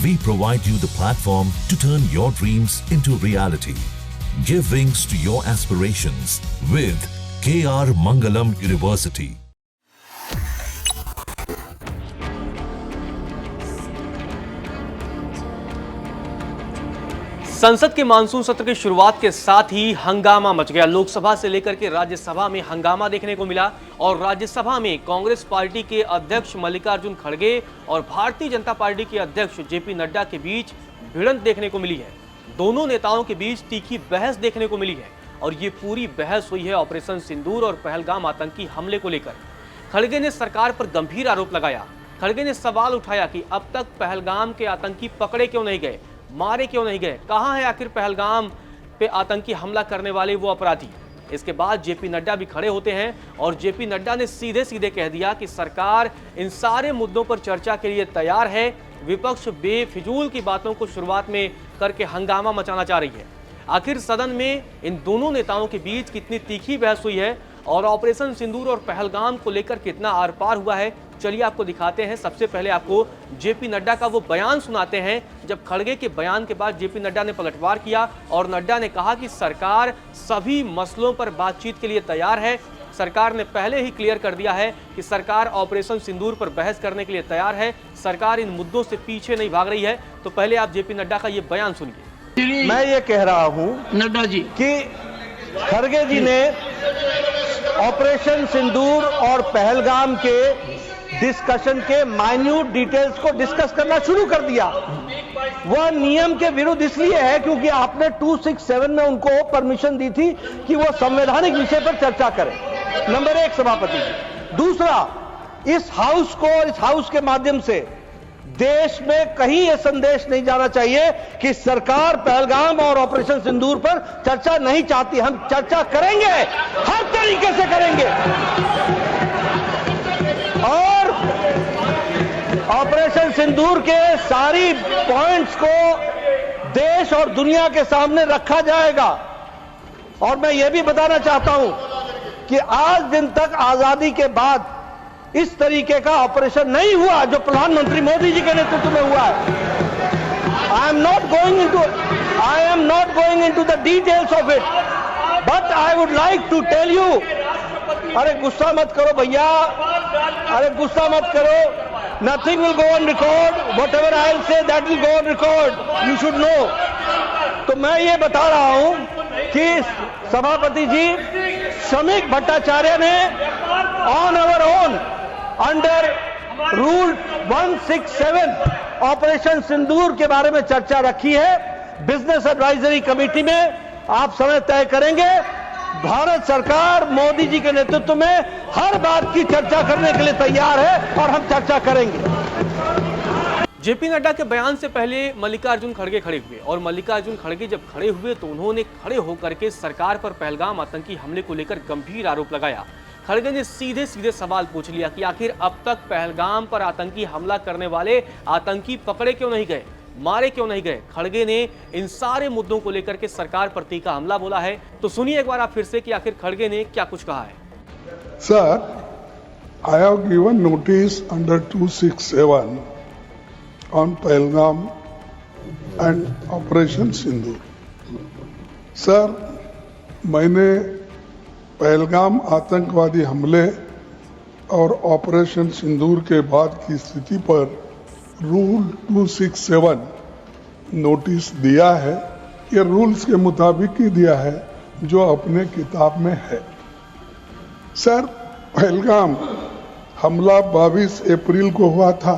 We provide you the platform to turn your dreams into reality. Give wings to your aspirations with KR Mangalam University. संसद के monsoon सत्र की शुरुआत के साथ ही हंगामा मच गया। लोकसभा से लेकर के राज्यसभा में हंगामा देखने को मिला और राज्यसभा में कांग्रेस पार्टी के अध्यक्ष मल्लिकार्जुन खड़गे और भारतीय जनता पार्टी के अध्यक्ष जेपी नड्डा के बीच भिड़ंत देखने को मिली है। दोनों नेताओं के बीच तीखी बहस देखने को मिली है और ये पूरी बहस हुई है ऑपरेशन सिंदूर और पहलगाम आतंकी हमले को लेकर। खड़गे ने सरकार पर गंभीर आरोप लगाया। खड़गे ने सवाल उठाया कि अब तक पहलगाम के आतंकी पकड़े क्यों नहीं गए, मारे क्यों नहीं गए, कहां है आखिर पहलगाम पे आतंकी हमला करने वाले वो अपराधी। इसके बाद जेपी नड्डा भी खड़े होते हैं और जेपी नड्डा ने सीधे सीधे कह दिया कि सरकार इन सारे मुद्दों पर चर्चा के लिए तैयार है। विपक्ष बेफिजूल की बातों को शुरुआत में करके हंगामा मचाना चाह रही है। आखिर सदन में इन दोनों नेताओं के बीच कितनी तीखी बहस हुई है और ऑपरेशन सिंदूर और पहलगाम को लेकर कितना आर पार हुआ है, चलिए आपको दिखाते हैं। सबसे पहले आपको जेपी नड्डा का वो बयान सुनाते हैं जब खड़गे के बयान के बाद जेपी नड्डा ने पलटवार किया और नड्डा ने कहा कि सरकार सभी मसलों पर बातचीत के लिए तैयार है। सरकार ने पहले ही क्लियर कर दिया है कि सरकार ऑपरेशन सिंदूर पर बहस करने के लिए तैयार है। सरकार इन मुद्दों से पीछे नहीं भाग रही है। तो पहले आप जेपी नड्डा का ये बयान सुनिए। मैं ये कह रहा हूं नड्डा जी कि खड़गे जी ने ऑपरेशन सिंदूर और पहलगाम के डिस्कशन के माइन्यूट डिटेल्स को डिस्कस करना शुरू कर दिया। वह नियम के विरुद्ध इसलिए है क्योंकि आपने 267 में उनको परमिशन दी थी कि वो संवैधानिक विषय पर चर्चा करें। नंबर एक सभापति जी। दूसरा, इस हाउस को और इस हाउस के माध्यम से देश में कहीं यह संदेश नहीं जाना चाहिए कि सरकार पहलगाम और ऑपरेशन सिंदूर पर चर्चा नहीं चाहती। हम चर्चा करेंगे, हर तरीके से करेंगे और ऑपरेशन सिंदूर के सारी पॉइंट्स को देश और दुनिया के सामने रखा जाएगा। और मैं यह भी बताना चाहता हूं कि आज दिन तक आजादी के बाद इस तरीके का ऑपरेशन नहीं हुआ जो प्रधानमंत्री मोदी जी के नेतृत्व में हुआ है। I am not going into the details of it, but I would like to tell you. अरे गुस्सा मत करो भैया, अरे गुस्सा मत करो। Nothing will go on record, whatever I will say that will go on record, you should know. तो मैं ये बता रहा हूं कि सभापति जी श्रमिक भट्टाचार्य ने on our own under rule 167 operation Sindoor के बारे में चर्चा रखी है। बिजनेस एडवाइजरी कमेटी में आप समय तय करेंगे। भारत सरकार मोदी जी के नेतृत्व में हर बात की चर्चा करने के लिए तैयार है और हम चर्चा करेंगे। जेपी नड्डा के बयान से पहले मल्लिकार्जुन खड़गे खड़े हुए और मल्लिकार्जुन खड़गे जब खड़े हुए तो उन्होंने खड़े होकर के सरकार पर पहलगाम आतंकी हमले को लेकर गंभीर आरोप लगाया। खड़गे ने सीधे सीधे सवाल पूछ लिया कि आखिर अब तक पहलगाम पर आतंकी हमला करने वाले आतंकी पकड़े क्यों नहीं गए, मारे क्यों नहीं गए। खड़गे ने इन सारे मुद्दों को लेकर के सरकार पर तीखा हमला बोला है। तो सुनिए एक बार आप फिर से कि आखिर खड़गे ने क्या कुछ कहा है। Sir, I have given notice under 267 on Pahalgam and Operation Sindoor. Sir, मैंने पहलगाम आतंकवादी हमले और ऑपरेशन सिंदूर के बाद की स्थिति पर रूल 267 नोटिस दिया है। ये रूल्स के मुताबिक ही दिया है जो अपने किताब में है। सर, पहलगाम हमला 22 अप्रैल को हुआ था।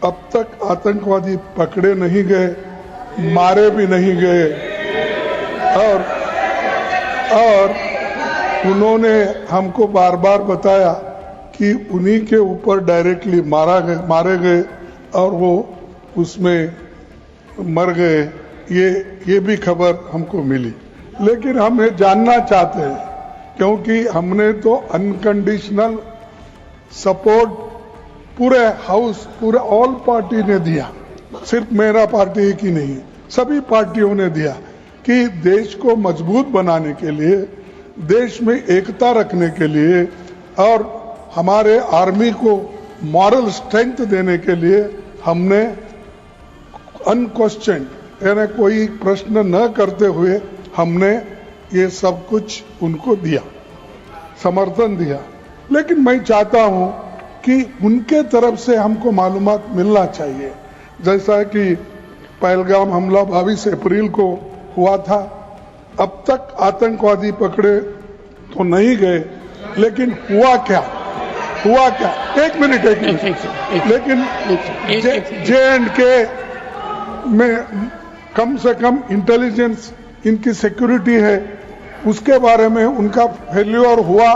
अब तक आतंकवादी पकड़े नहीं गए, मारे भी नहीं गए और उन्होंने हमको बार बार बताया कि उन्हीं के ऊपर डायरेक्टली मारे गए और वो उसमें मर गए। ये भी खबर हमको मिली, लेकिन हम ये जानना चाहते हैं क्योंकि हमने तो अनकंडीशनल सपोर्ट पूरे हाउस, पूरे ऑल पार्टी ने दिया, सिर्फ मेरा पार्टी की नहीं, सभी पार्टियों ने दिया कि देश को मजबूत बनाने के लिए, देश में एकता रखने के लिए और हमारे आर्मी को मॉरल स्ट्रेंथ देने के लिए हमने अनक्वेश्चन, यानी कोई प्रश्न न करते हुए हमने ये सब कुछ उनको दिया, समर्थन दिया। लेकिन मैं चाहता हूं कि उनके तरफ से हमको मालूमात मिलना चाहिए, जैसा कि पहलगाम हमला 22 अप्रैल को हुआ था। अब तक आतंकवादी पकड़े तो नहीं गए, लेकिन हुआ क्या? एक मिनट। लेकिन J&K में कम से कम इंटेलिजेंस, इनकी सिक्योरिटी है, उसके बारे में उनका फेल्यूर हुआ,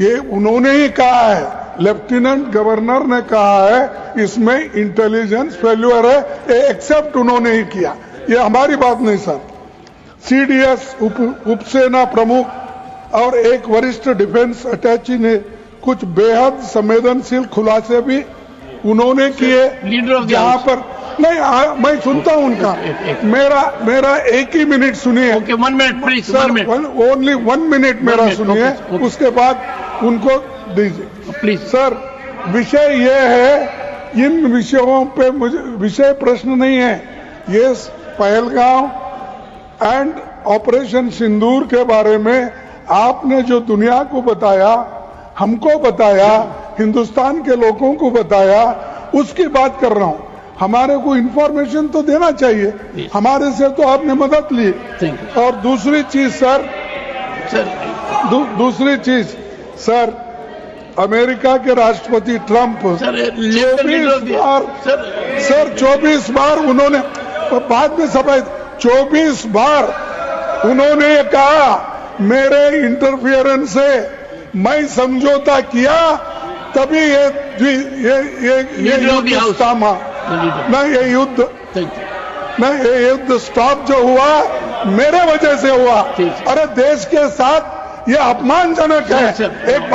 ये उन्होंने ही कहा है, लेफ्टिनेंट गवर्नर ने कहा है इसमें इंटेलिजेंस फेल्यूर है, ये एक्सेप्ट उन्होंने ही किया, ये हमारी बात नहीं सर। CDS उपसेना प्रमुख और एक वरिष्ठ डिफेंस अटैची ने कुछ बेहद संवेदनशील खुलासे भी उन्होंने किए, जहां पर नहीं, मैं सुनता हूं उनका, मेरा एक ही मिनट सुनिए। Okay, 1 minute please, sir, 1 minute, only 1 minute मेरा सुनिए, उसके बाद उनको दीजिए प्लीज। सर, विषय ये है, इन विषयों पे मुझे विषय प्रश्न नहीं है, ये पहलगाम एंड ऑपरेशन सिंदूर के बारे में आपने जो दुनिया को बताया, हमको बताया, हिंदुस्तान के लोगों को बताया, उसकी बात कर रहा हूं। हमारे को इंफॉर्मेशन तो देना चाहिए, हमारे से तो आपने मदद ली। और दूसरी चीज सर, दूसरी चीज सर, अमेरिका के राष्ट्रपति ट्रंप 24 बार उन्होंने, बाद में सफाई, 24 बार उन्होंने कहा मेरे इंटरफियरेंस से मैं समझौता किया, तभी ये युद्ध थामा, न ये युद्ध स्टॉप जो हुआ मेरे वजह से हुआ। अरे देश के साथ ये अपमानजनक है। एक